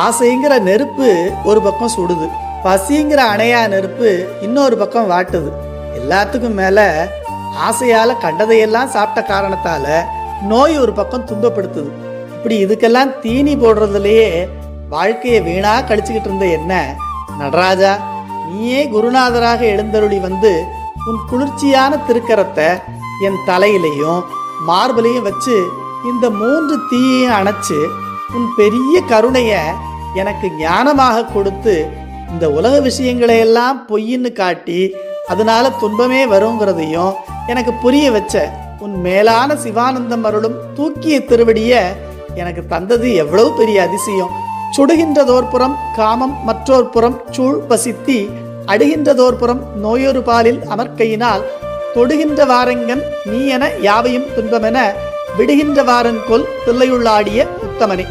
ஆசைங்கிற நெருப்பு ஒரு பக்கம் சுடுது, பசிங்கிற அணையா நெருப்பு இன்னொரு பக்கம் வாட்டுது. எல்லாத்துக்கும் மேல ஆசையால கண்டதையெல்லாம் சாப்பிட்ட காரணத்தால நோய் ஒரு பக்கம் துன்பப்படுத்துது. இப்படி இதுக்கெல்லாம் தீனி போடுறதுலயே வாழ்க்கையை வீணா கழிச்சுக்கிட்டு இருந்த என்ன, நடராஜா நீயே குருநாதராக எழுந்தருளி வந்து உன் குளிர்ச்சியான திருக்கரத்தை என் தலையிலையும் மார்பலையும் வச்சு இந்த 3 தீயையும் அணைச்சு உன் பெரிய கருணையை எனக்கு ஞானமாக கொடுத்து இந்த உலக விஷயங்களை எல்லாம் பொய்ன்னு காட்டி அதனால துன்பமே வருங்கிறதையும் எனக்கு புரிய வச்ச உன் மேலான சிவானந்தம் அருளும் தூக்கிய திருவடிய எனக்கு தந்தது எவ்வளவு பெரிய அதிசயம். சுடுகின்றதோர்புறம் காமம் மற்றோர் புறம் சூழ் பசித்தி அடுகின்றதோர்புறம் நோயொரு பாலில் அமர்க்கையினால் தொடுகின்ற வாரங்கன் நீ என யாவையும் துன்பமென விடுகின்ற வாரன் கொல் பிள்ளையுள்ளாடிய உத்தமனே.